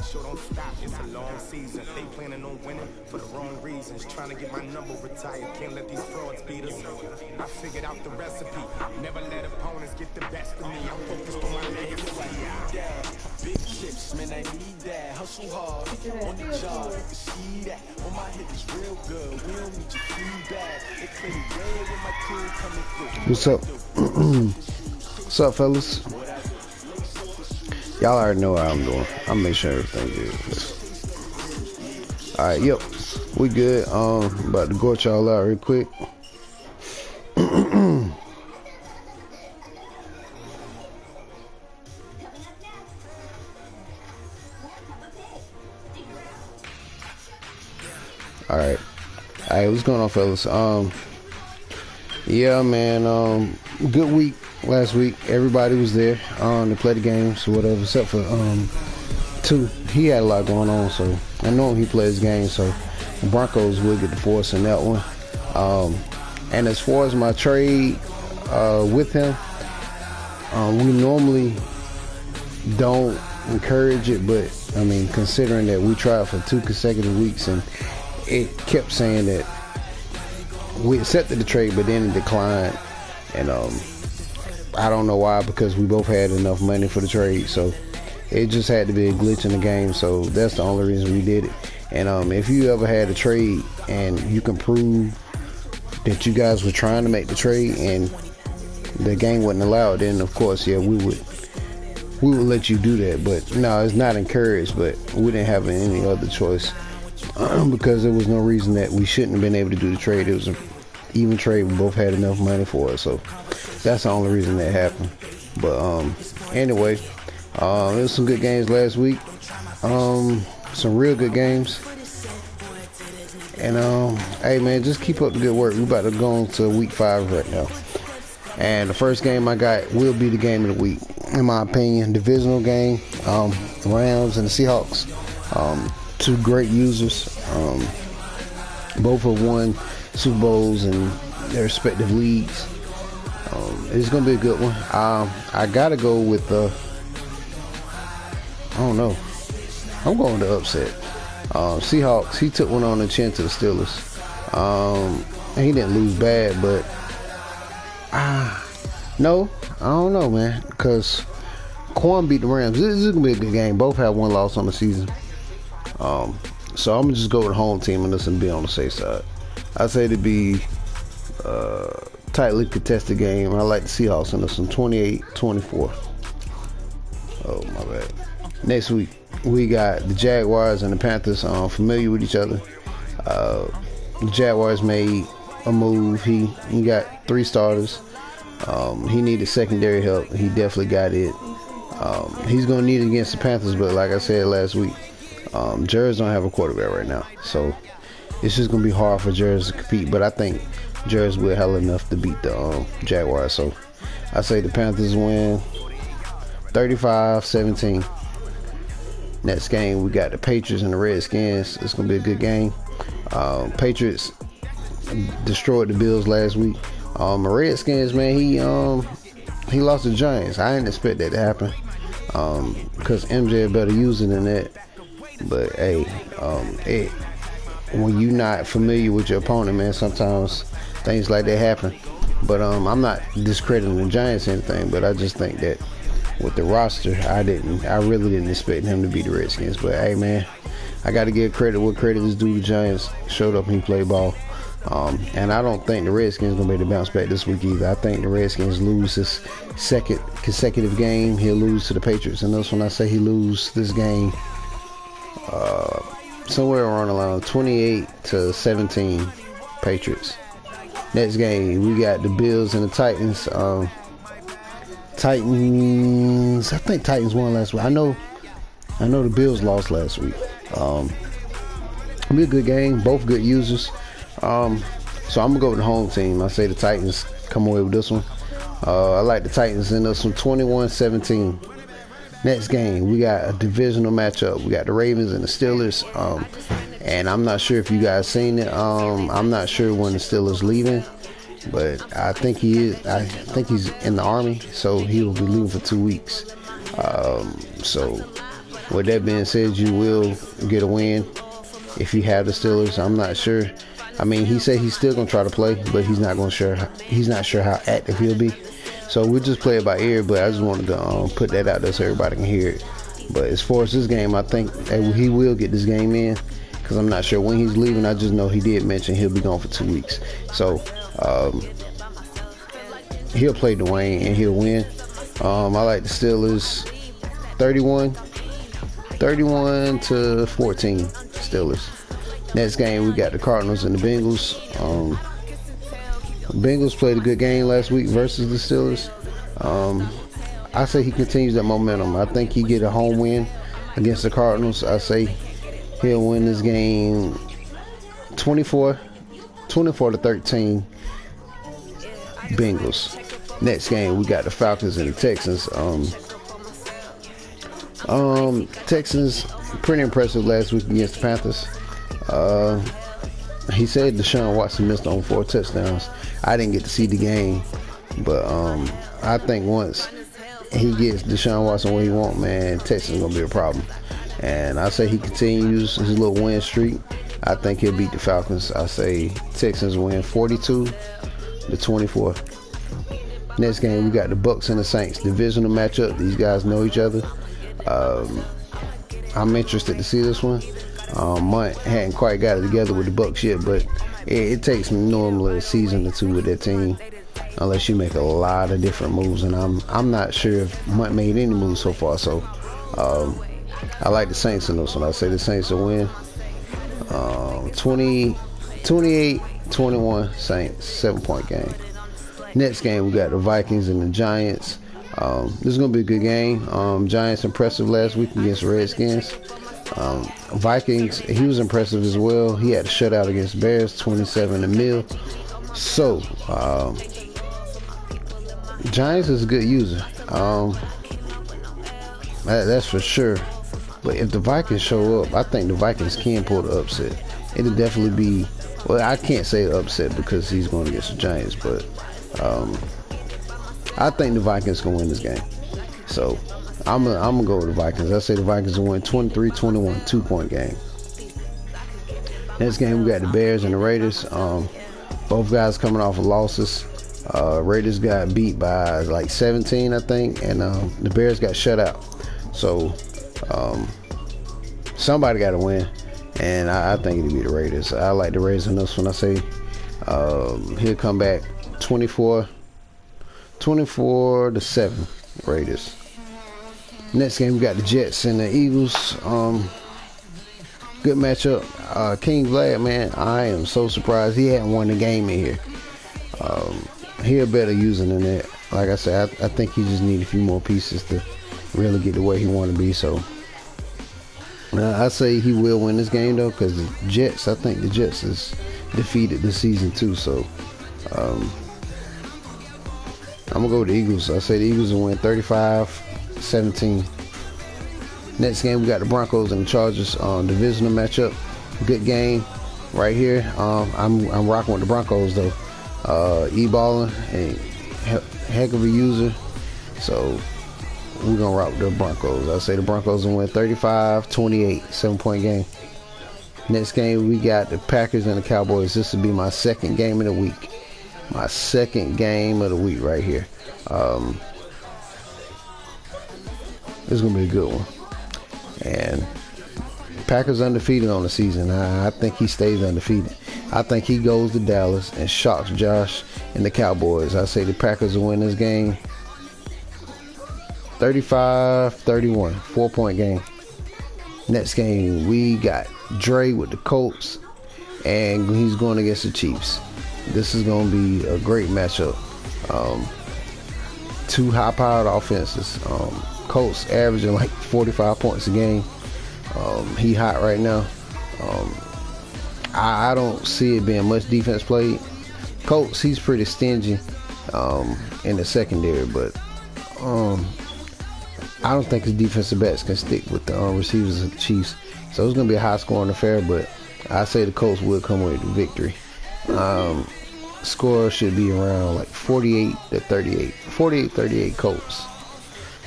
show don't stop, it's a long season. They planning on winning for the wrong reasons. Trying to get my number retired, can't let these frauds beat us. I figured out the recipe, never let opponents get the best of me. I'm focused on my legacy. Big chips, man, I need that. Hustle hard on the job, you can see that. On my hit is real good, we don't need your feedback. It clearly red when my crew coming through. What's up? What's up, fellas? Y'all already know what I'm doing. I'll make sure everything is. Alright, yep. We good. About to go at y'all out real quick. Alright. Alright, what's going on, fellas? Yeah, man, good week last week. Everybody was there to play the games or whatever, except for two. He had a lot going on, so I know he plays games, so the Broncos will get the force in that one. And as far as my trade with him, we normally don't encourage it, but I mean, considering that we tried for 2 consecutive weeks and it kept saying that we accepted the trade, but then it declined, and I don't know why, because we both had enough money for the trade, so it just had to be a glitch in the game. So that's the only reason we did it. And if you ever had a trade and you can prove that you guys were trying to make the trade and the game wouldn't allow it, then of course, yeah, we would let you do that. But no, it's not encouraged, but we didn't have any other choice. Because there was no reason that we shouldn't have been able to do the trade. It was an even trade. We both had enough money for it, so that's the only reason that happened. But anyway, there was some good games last week. Some real good games. And hey man, just keep up the good work. We're about to go on to week 5 right now. And the first game I got will be the game of the week, in my opinion. Divisional game. The Rams and the Seahawks. 2 great users. Both have won Super Bowls in their respective leagues. It's gonna be a good one. I gotta go with I don't know. I'm going to upset. Seahawks. He took one on the chin to the Steelers. And he didn't lose bad, but no, I don't know, man. Because Quan beat the Rams. This is gonna be a good game. Both have 1 loss on the season. So I'm gonna just go with the home team and listen, be on the safe side. I say to be tightly contested game. I like the Seahawks in this one, 28-24. Oh my bad. Next week we got the Jaguars and the Panthers. Familiar with each other. The Jaguars made a move. He got 3 starters. He needed secondary help. He definitely got it. He's gonna need it against the Panthers, but like I said last week, Jers don't have a quarterback right now, so it's just gonna be hard for Jers to compete. But I think Jers will have enough to beat the Jaguars. So I say the Panthers win 35-17. Next game we got the Patriots and the Redskins. It's gonna be a good game. Patriots destroyed the Bills last week. The Redskins, man, he lost the Giants. I didn't expect that to happen, because MJ is better user than that. But hey, when you're not familiar with your opponent, man, sometimes things like that happen. But I'm not discrediting the Giants or anything, but I just think that with the roster, I really didn't expect him to beat the Redskins. But hey, man, I got to give credit what credit is due. The Giants showed up and he played ball. And I don't think the Redskins gonna be able to bounce back this week either. I think the Redskins lose this 2nd consecutive game. He'll lose to the Patriots, and that's when I say he lose this game somewhere around the line 28-17 Patriots. Next game we got the Bills and the Titans. I think Titans won last week. I know the Bills lost last week. It'll be a good game. Both good users. So I'm gonna go with the home team. I say the Titans come away with this one. I like the Titans in this one, 21-17. Next game, we got a divisional matchup. We got the Ravens and the Steelers. And I'm not sure if you guys seen it. I'm not sure when the Steelers leaving, but I think he is. I think he's in the Army, so he will be leaving for 2 weeks. So With that being said, you will get a win if you have the Steelers. I'm not sure. I mean, he said he's still gonna try to play, but he's not sure how active he'll be. So we'll just play it by ear. But I just wanted to put that out there so everybody can hear it. But as far as this game, I think he will get this game in, because I'm not sure when he's leaving. I just know he did mention he'll be gone for 2 weeks. So he'll play Dwayne and he'll win. I like the Steelers 31-14 Steelers. Next game, we got the Cardinals and the Bengals. Bengals played a good game last week versus the Steelers. I say he continues that momentum. I think he get a home win against the Cardinals. I say he'll win this game 24-13 Bengals. Next game, we got the Falcons and the Texans. Texans pretty impressive last week against the Panthers. He said Deshaun Watson missed on 4 touchdowns. I didn't get to see the game, but I think once he gets Deshaun Watson where he want, man, Texans gonna be a problem. And I say he continues his little win streak. I think he'll beat the Falcons. I say Texans win 42-24. Next game, we got the Bucks and the Saints. Divisional matchup. These guys know each other. I'm interested to see this one. Mont hadn't quite got it together with the Bucks yet, but it takes normally a season or 2 with that team, unless you make a lot of different moves. And I'm not sure if Mont made any moves so far. So I like the Saints in this one. I say the Saints will win 28-21 Saints, 7-point game. Next game, we got the Vikings and the Giants. This is going to be a good game. Giants impressive last week against the Redskins. Vikings, he was impressive as well. He had a shutout against Bears, 27-0. So, Giants is a good user. That's for sure. But if the Vikings show up, I think the Vikings can pull the upset. It'll definitely be, well, I can't say upset because he's going against the Giants, but I think the Vikings can win this game. So I'm gonna go with the Vikings. I say the Vikings will win 23-21, 2-point game. Next game, we got the Bears and the Raiders. Both guys coming off of losses. Raiders got beat by like 17, I think, and the Bears got shut out. So somebody got to win, and I think it'll be the Raiders. I like the Raiders in this one. I say he'll come back 24-7 Raiders. Next game, we got the Jets and the Eagles. Good matchup. King Vlad, man, I am so surprised he hadn't won the game in here. He a better user than that. Like I said, I think he just need a few more pieces to really get to where he want to be. So I say he will win this game though, because the Jets, I think the Jets is defeated this season too. So I'm gonna go with the Eagles. I say the Eagles will win 35-17. Next game, we got the Broncos and the Chargers. Divisional matchup. Good game right here. I'm rocking with the Broncos though. E-balling, a heck of a user. So we're gonna rock with the Broncos. I say the Broncos will win 35-28, 7-point game. Next game, we got the Packers and the Cowboys. This will be my second game of the week. My second game of the week right here. This is gonna be a good one. And Packers undefeated on the season. I think he stays undefeated. I think he goes to Dallas and shocks Josh and the Cowboys. I say the Packers will win this game 35-31, 4-point game. Next game, we got Dre with the Colts, and he's going against the Chiefs. This is going to be a great matchup. Two high-powered offenses. Colts averaging like 45 points a game. He hot right now. I don't see it being much defense played. Colts, he's pretty stingy in the secondary, but I don't think his defensive backs can stick with the receivers of the Chiefs. So it's going to be a high-scoring affair, but I say the Colts will come away with the victory. Score should be around like 48-38. 48-38 Colts.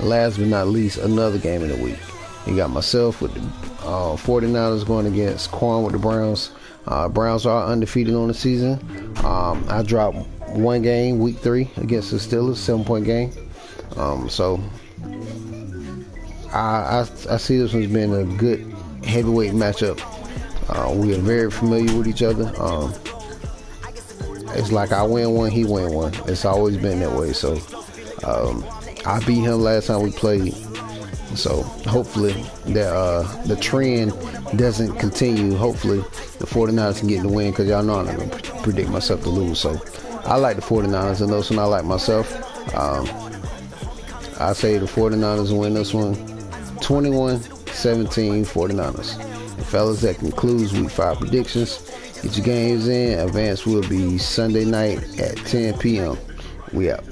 Last but not least, another game of the week. You got myself with the 49ers going against Quan with the Browns. Browns are undefeated on the season. I dropped one game, week 3, against the Steelers, 7-point game. So I see this one's been a good heavyweight matchup. We are very familiar with each other. It's like I win one, he win one. It's always been that way. So I beat him last time we played. So hopefully the trend doesn't continue. Hopefully the 49ers can get the win, because y'all know I'm not going to predict myself to lose. So I like the 49ers, and this one I like myself. I say the 49ers win this one 21-17 49ers. And fellas, that concludes week 5 predictions. Get your games in. Advance will be Sunday night at 10 p.m. We out.